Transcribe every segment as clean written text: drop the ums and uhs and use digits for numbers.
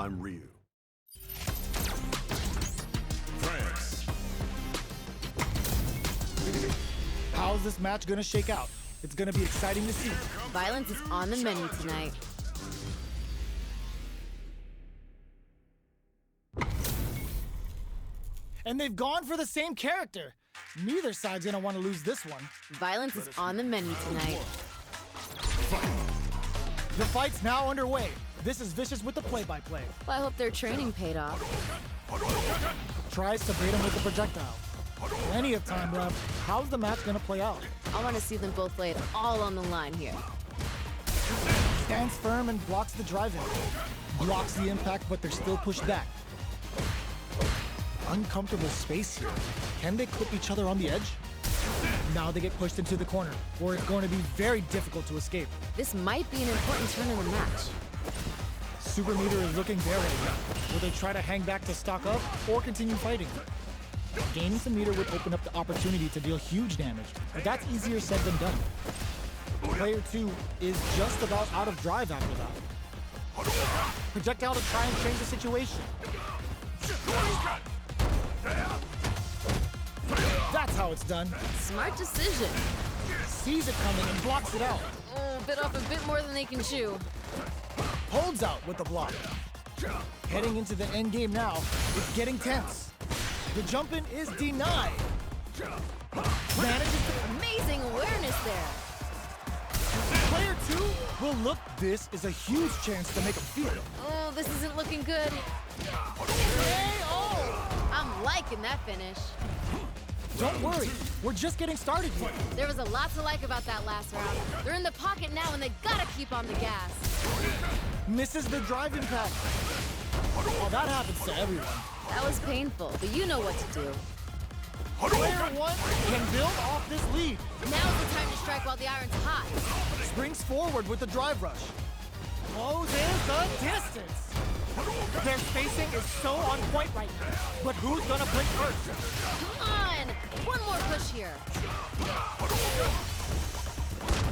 I'm Ryu. France. How's this match gonna shake out? It's gonna be exciting to see. Violence is on the menu tonight. And they've gone for the same character. Neither side's gonna want to lose this one. Violence is on the menu tonight. The fight's now underway. This is Vicious with the play-by-play. Well, I hope their training paid off. Tries to bait him with the projectile. Plenty of time left. How's the match gonna play out? I want to see them both lay it all on the line here. Stands firm and blocks the drive-in. Blocks the impact, but they're still pushed back. Uncomfortable space here. Can they clip each other on the edge? Now they get pushed into the corner, where it's going to be very difficult to escape. This might be an important turn in the match. Super Meter is looking there right now. Will they try to hang back to stock up, or continue fighting? Gaining some meter would open up the opportunity to deal huge damage, but that's easier said than done. Player 2 is just about out of drive after that. Projectile to try and change the situation. That's how it's done. Smart decision. Sees it coming and blocks it out. Oh, bit off a bit more than they can chew. Holds out with the block. Heading into the end game now, it's getting tense. The jump-in is denied. Manages to... Amazing awareness there. Player 2 will look. This is a huge chance to make him feel. Oh, this isn't looking good. I'm liking that finish. Don't worry, we're just getting started here. There was a lot to like about that last round. They're in the pocket now and they gotta keep on the gas. Misses the drive impact. Oh, that happens to everyone. That was painful, but you know what to do. Player 1 can build off this lead. Now's the time to strike while the iron's hot. Springs forward with the drive rush. Closes the distance. Their spacing is so on point right now. But who's gonna blink first? Come on! One more push here.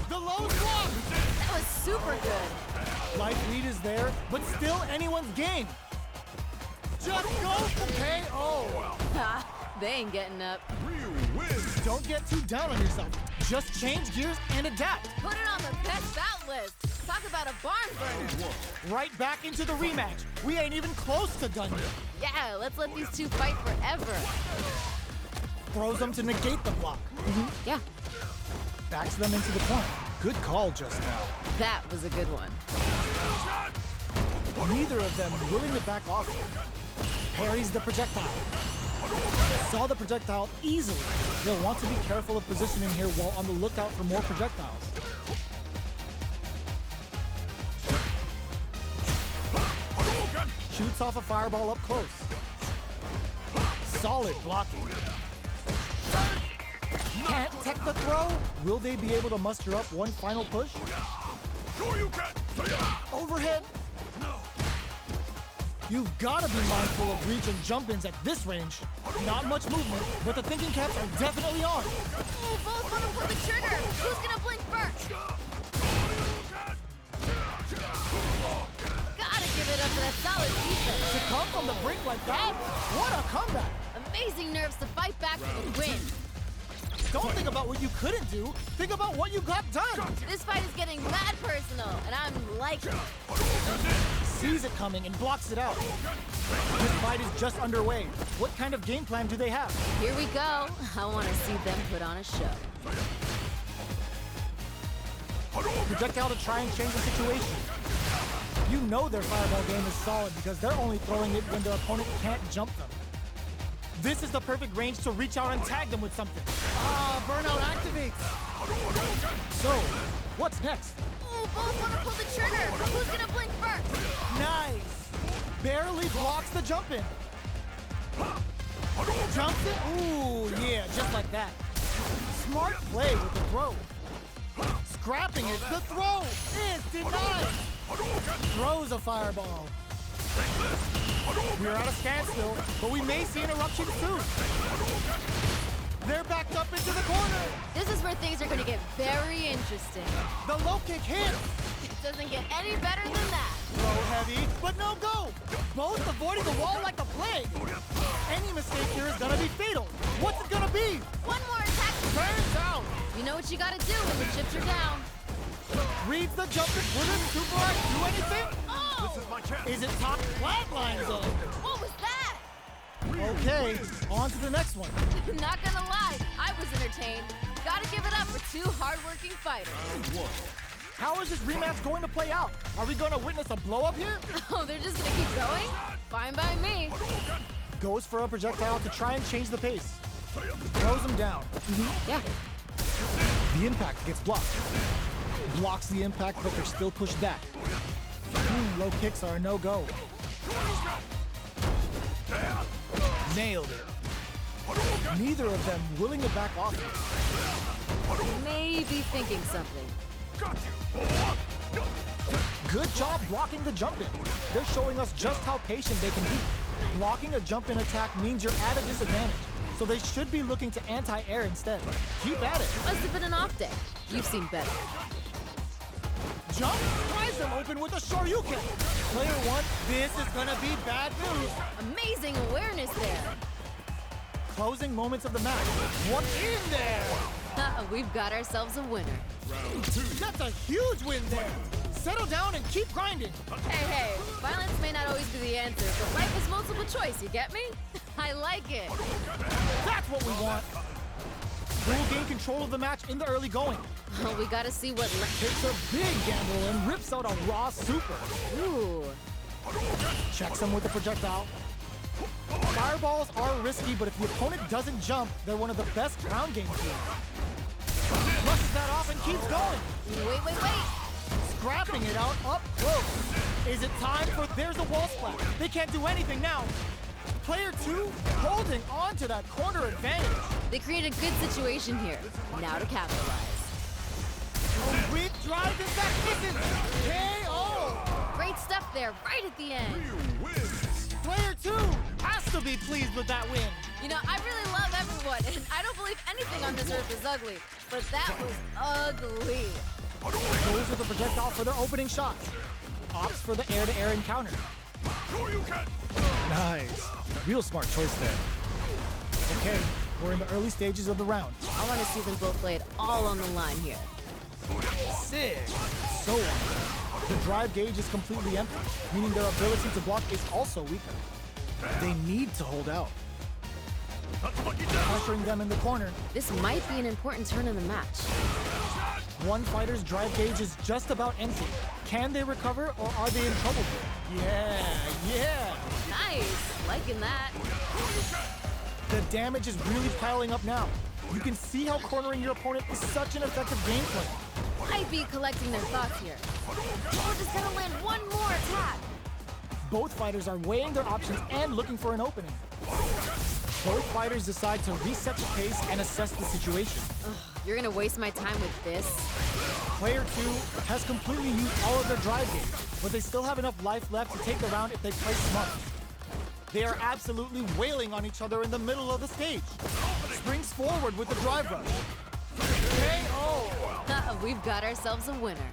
The low block! That was super good. Life lead is there, but still anyone's game. Just go for KO! Ha! They ain't getting up. Don't get too down on yourself. Just change gears and adapt. Put it on the best bout list. Talk about a barn burner. Right back into the rematch. We ain't even close to done yet. Yeah, let's let these two fight forever. Throws them to negate the block. Yeah, Backs them into the corner. Good call just now. that was a good one. Neither of them willing to back off. Parries the projectile. Saw the projectile easily. They'll want to be careful of positioning here while on the lookout for more projectiles. Shoots off a fireball up close. Solid blocking. Can't tech the throw. Will they be able to muster up one final push? Overhead. You've got to be mindful of reach and jump-ins at this range. Not much movement, but the thinking caps are definitely on. Oh, both want to pull the trigger. Who's gonna blink first? Gotta give it up for that solid defense. To come from the brink like that, what a comeback. Amazing nerves to fight back for the win. Don't think about what you couldn't do. Think about what you got done. This fight is getting mad personal, and I'm liking it. Sees it coming and blocks it out. This fight is just underway. What kind of game plan do they have? Here we go. I want to see them put on a show. Projectile to try and change the situation. You know their fireball game is solid because they're only throwing it when their opponent can't jump them. This is the perfect range to reach out and tag them with something. Burnout activates. So, what's next? Oh, both want to pull the trigger. Who's gonna blink first? Nice. Barely blocks the jump in. Jumps it. Ooh, yeah, just like that. Smart play with the throw. Scrapping it. The throw is denied. Throws a fireball. We're at a standstill, but we may see an eruption soon. They're backed up into the corner. This is where things are going to get very interesting. The low kick hits. It doesn't get any better than that. Low heavy, but no go. both avoiding the wall like a plague. Any mistake here is gonna be fatal. What's it gonna be? One more attack. Turns out. You know what you gotta do when the chips are down. Reads the jump and will this super art do anything? Oh! This is my chance. Is it top flatline zone? What was that? Okay, on to the next one. Not gonna lie, I was entertained. Gotta give it up for two hardworking fighters. How is this rematch going to play out? Are we gonna witness a blow up here? Oh, they're just gonna keep going? Fine by me. Goes for a projectile to try and change the pace. Throws him down. Yeah. The impact gets blocked. Blocks the impact, but they're still pushed back. Low kicks are a no-go. Nailed it. Neither of them willing to back off. Maybe thinking something. Good job blocking the jump in. They're showing us just how patient they can be. Blocking a jump in attack means you're at a disadvantage, so they should be looking to anti-air instead. Keep at it. Must have been an off day. You've seen better. Jump, tries them open with a Shoryuken. Player one, this is gonna be bad news. Amazing awareness there. Closing moments of the match. One in there. We've got ourselves a winner. That's a huge win there. Settle down and keep grinding. Hey, violence may not always be the answer, but life is multiple choice, you get me? I like it. That's what we want. We'll gain control of the match in the early going. Oh, we gotta see what... Takes a big gamble and rips out a raw super. Ooh. Checks him with the projectile. Fireballs are risky, but if the opponent doesn't jump, they're one of the best ground game teams. Flushes that off and keeps going. Wait. Scrapping it out up close. Is it time for there's a wall splat? They can't do anything now. Player two holding on to that corner advantage. They created a good situation here. Now to capitalize. A weak drive is back missing. KO. Great stuff there, right at the end. Player two has to be pleased with that win. You know, I really love everyone, and I don't believe anything on this earth is ugly. But that was ugly. Goes with the projectile for their opening shot. Opts for the air-to-air encounter. Nice. Real smart choice there. Okay, we're in the early stages of the round. I want to see them both play it all on the line here. Sick. So on. The drive gauge is completely empty, meaning their ability to block is also weaker. They need to hold out. Pressuring them in the corner. This might be an important turn in the match. One fighter's drive gauge is just about empty. Can they recover, or are they in trouble here? Yeah. Nice, liking that. The damage is really piling up now. You can see how cornering your opponent is such an effective gameplay. Might be collecting their thoughts here. Oh, just gotta land one more attack. Both fighters are weighing their options and looking for an opening. Both fighters decide to reset the pace and assess the situation. Ugh, you're gonna waste my time with this? Player two has completely used all of their drive gauge, but they still have enough life left to take the round if they play smart. They are absolutely wailing on each other in the middle of the stage. Springs forward with the drive rush. KO! We've got ourselves a winner.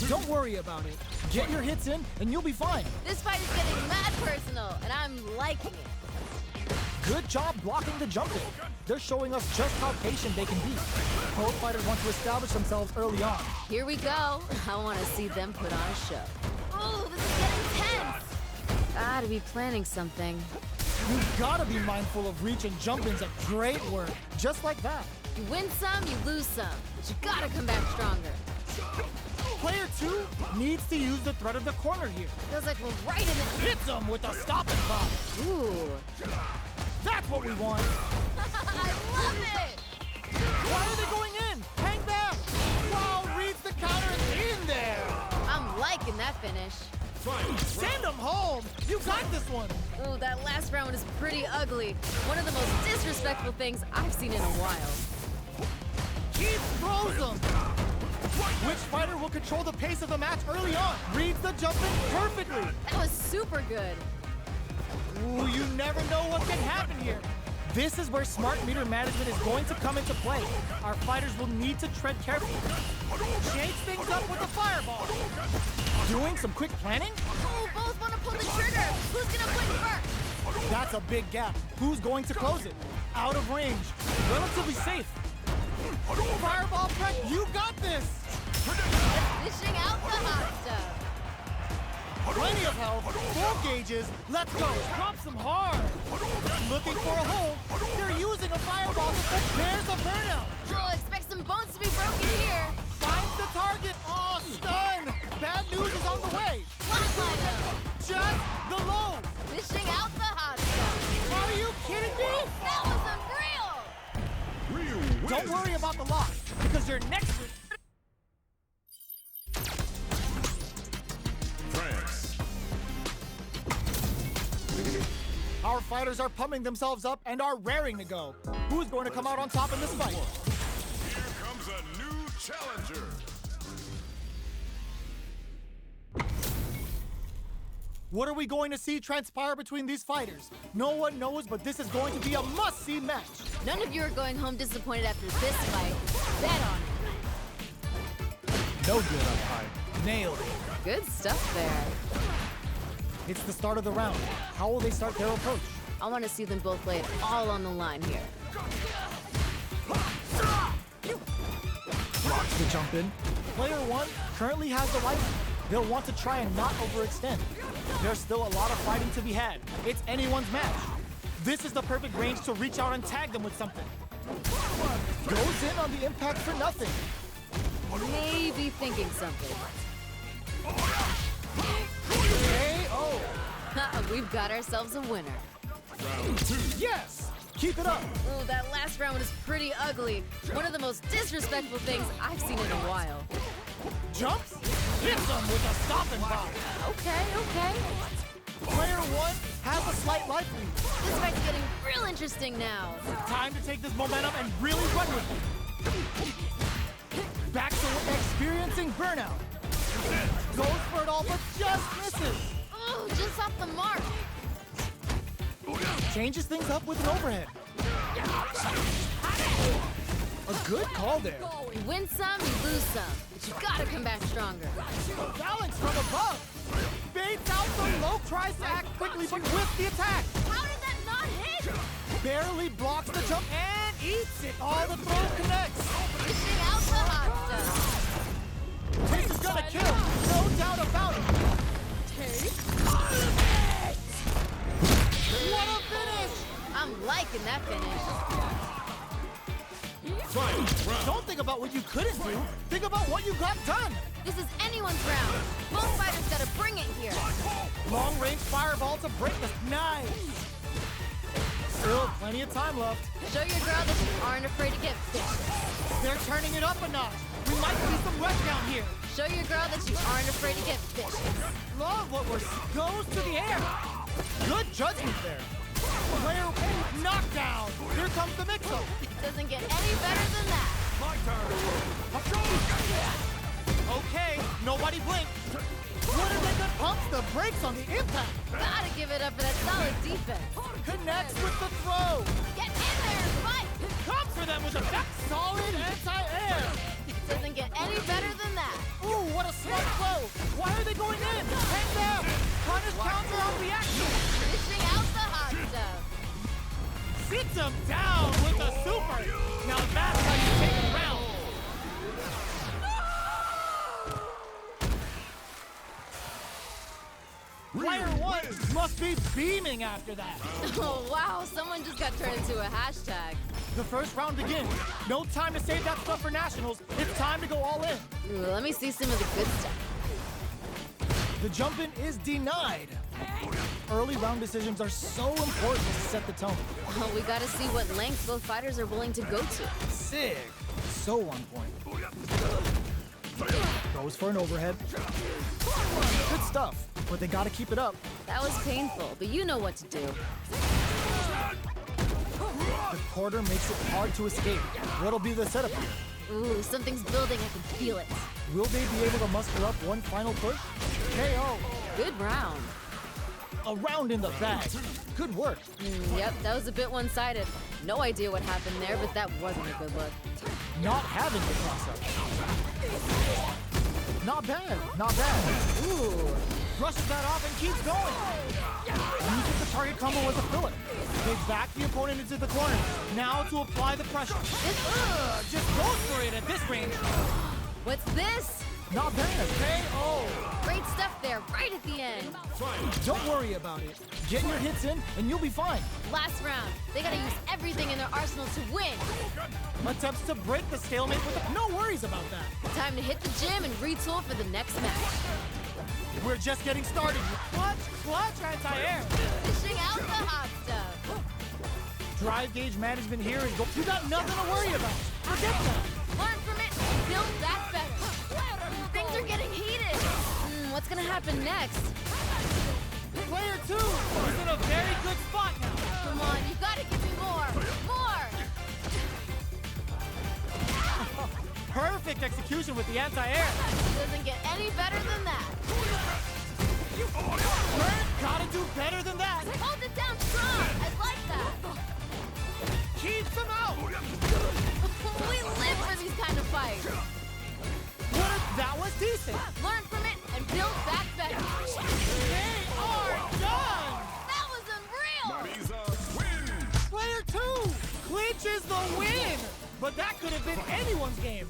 Don't worry about it. Get your hits in and you'll be fine. This fight is getting mad personal, and I'm liking it. Good job blocking the jump in. They're showing us just how patient they can be. Both fighters want to establish themselves early on. Here we go. I want to see them put on a show. Oh, this is getting tense. Gotta be planning something. You've gotta be mindful of reach and jump-ins at great work. Just like that. You win some, you lose some. But you gotta come back stronger. Player two needs to use the threat of the corner here. Feels like we're right in it. Hits him with a stop and pop. Ooh. That's what we want. I love it! Why are they going in? Hang back! Wow, reads the counter and in there! I'm liking that finish. Send them home! You got this one! Ooh, that last round is pretty ugly. One of the most disrespectful things I've seen in a while. Keith throws them! Which fighter will control the pace of the match early on? Reads the jump in perfectly! That was super good. Ooh, you never know what can happen here. This is where smart meter management is going to come into play. Our fighters will need to tread carefully. Shakes things up with a fireball. Doing some quick planning? Oh, both want to pull the trigger. That's a big gap. Who's going to close it? Out of range. Relatively safe. Fireball prep, you got this! Dishing out the hot stuff. Plenty of health, full gauges, let's go! Drop some hard! Looking for a hole, they're using a fireball, but there's a burnout! Girl, expect some bones to be broken here. Finds the target, oh, stun! Bad news is on the way! Flatline them. Just the low! Dishing out the hot stuff. Are you kidding me? That was unreal. Real Don't worry about the loss, because your next... France. Our fighters are pumping themselves up and are raring to go. Who's going to come out on top in this fight? Here comes a new challenger. What are we going to see transpire between these fighters? No one knows, but this is going to be a must-see match. None of you are going home disappointed after this fight. Bet on it. No good umpire. Nailed it. Good stuff there. It's the start of the round. How will they start their approach? I want to see them both lay it all on the line here. Blocks the jump in. Player one currently has the rifle. They'll want to try and not overextend. There's still a lot of fighting to be had. It's anyone's match. This is the perfect range to reach out and tag them with something. Goes in on the impact for nothing. Maybe thinking something. KO. We've got ourselves a winner. Round two. Yes! Keep it up. Ooh, that last round was pretty ugly. One of the most disrespectful things I've seen in a while. Jumps? Hits them with a stopping block. Okay. Player one has a slight life lead. This fight's getting real interesting now. Time to take this momentum and really run with it. Back to experiencing burnout. Goes for it all, but just misses. Ooh, just off the mark. Changes things up with an overhead. A good call there. You win some, you lose some. But you gotta come back stronger. Balance from above. Baits out the low, tries to act quickly, but with the attack. How did that not hit? Barely blocks the jump and eats it. All the throw connects. Dishing out the hot stuff. This is gonna kill, no doubt about it. What a finish! I'm liking that finish. Don't think about what you couldn't do. Think about what you got done. This is anyone's round. Both fighters gotta bring it here. Long range fireball to break the nice. Still plenty of time left. Show your girl that you aren't afraid to get vicious. They're turning it up a notch. We might see some rush down here. Show your girl that you aren't afraid to get vicious. Love what we're goes to the air. Good judgment there. Player knockdown. Here comes the mix-up. Doesn't get any better than that. My turn. Okay, nobody blink. What if they could pump the brakes on the impact? Gotta give it up for that solid defense. Connects with the throw. Get in there and fight. Comes for them with a back solid anti-air. Doesn't get any better than that. Ooh, what a smart throw. Why are they going in? Hang down. Punish counter on reaction. Dishing out the hot stuff. Sits him down with a super. Now that's how you take a round. Player one must be beaming after that. Oh, wow. Someone just got turned into a hashtag. The first round begins. No time to save that stuff for nationals. It's time to go all in. Ooh, let me see some of the good stuff. The jump in is denied. Early round decisions are so important to set the tone. Oh, we gotta see what lengths both fighters are willing to go to. Sick. So on point. Goes for an overhead. Good stuff, but they gotta keep it up. That was painful, but you know what to do. The quarter makes it hard to escape. What'll be the setup here? Ooh, something's building. I can feel it. Will they be able to muster up one final push? KO. Good round. A round in the bag. Good work. Yep, that was a bit one-sided. No idea what happened there, but that wasn't a good look. Not having the cross-up. Not bad. Not bad. Ooh. Brushes that off and keeps going. Uses the target combo was a filler. They back the opponent into the corner. Now to apply the pressure. Just goes for it at this range. What's this? Not bad. KO. Great stuff there, right at the end. Don't worry about it. Get your hits in, and you'll be fine. Last round. They gotta use everything in their arsenal to win. Attempts to break the stalemate with the... No worries about that. Time to hit the gym and retool for the next match. We're just getting started. Clutch, anti-air. Dishing out the hot stuff. Drive gauge management here is... You got nothing to worry about. Forget that. Learn from it and build back better. Things are getting heated. What's gonna happen next? Player 2 is in a very good spot now. Come on, you gotta give me more. More! Perfect execution with the anti-air. Doesn't get any better than that. Gotta do better than that. Hold it down strong. I like that. Keeps him out. We live for these kind of fights. That was decent. Learn from it and build back better. They are done. That was unreal. Marisa win. Player 2 clinches the win. But that could have been anyone's game.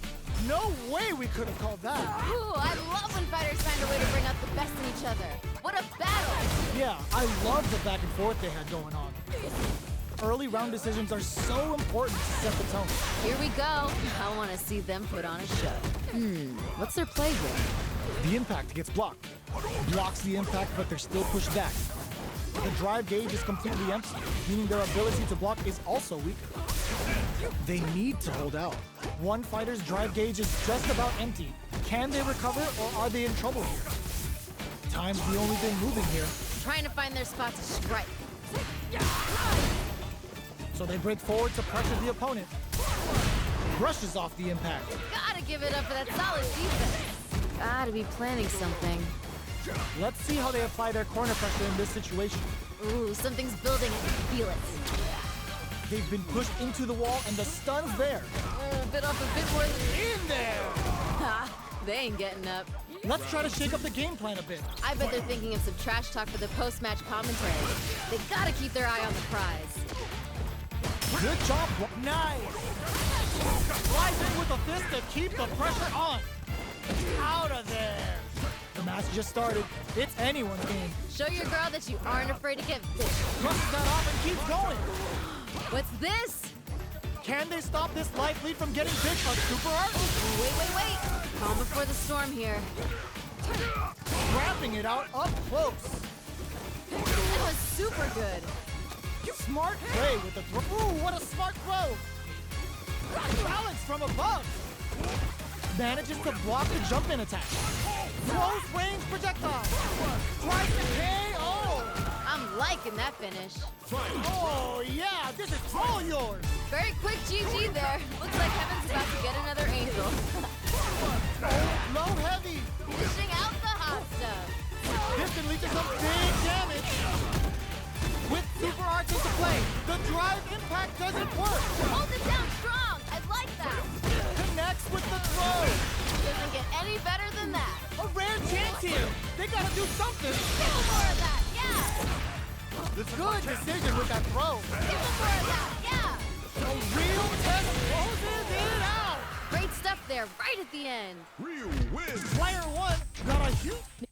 No way we could have called that. Ooh, I love when fighters find a way to bring out the best in each other. What a battle. Yeah, I love the back and forth they had going on. Early round decisions are so important to set the tone. Here we go. I want to see them put on a show. What's their play here? The impact gets blocked. Blocks the impact, but they're still pushed back. The drive gauge is completely empty, meaning their ability to block is also weaker. They need to hold out. One fighter's drive gauge is just about empty. Can they recover, or are they in trouble here? Time's the only thing moving here. Trying to find their spot to strike. So they break forward to pressure the opponent. Brushes off the impact. Gotta give it up for that solid defense. Gotta be planning something. Let's see how they apply their corner pressure in this situation. Ooh, something's building. I can feel it. They've been pushed into the wall, and the stun's there. Bit off a bit more than In there! Ha! They ain't getting up. Let's try to shake up the game plan a bit. I bet they're thinking of some trash talk for the post-match commentary. They gotta keep their eye on the prize. Good job. Nice. Flies in with a fist to keep the pressure on. Out of there. The match just started. It's anyone's game. Show your girl that you aren't afraid to get bit. Brushes that off and keeps going. What's this? Can they stop this life lead from getting big on Super Art? Wait. Calm before the storm here. Wrapping it out up close. That was super good. Smart play with the throw. Ooh, what a smart throw. Balance from above. Manages to block the jump-in attack. Close range projectile. Tries to KO. I'm liking that finish. Oh, yeah, this is all yours. Very quick GG there. Looks like Heaven's about to get another angel. Low heavy. Dishing out the hot stuff. This can lead to some big damage. With Super Arts into play, the drive impact doesn't work. Hold it down strong. I like that. Connects with the throw. Doesn't get any better than that. A rare chance here. They gotta do something. Give him more of that. Yeah. Good decision with that throw. Give him more of that. Yeah. A real test closes it out. Great stuff there, right at the end. Real win. Player 1 got a huge...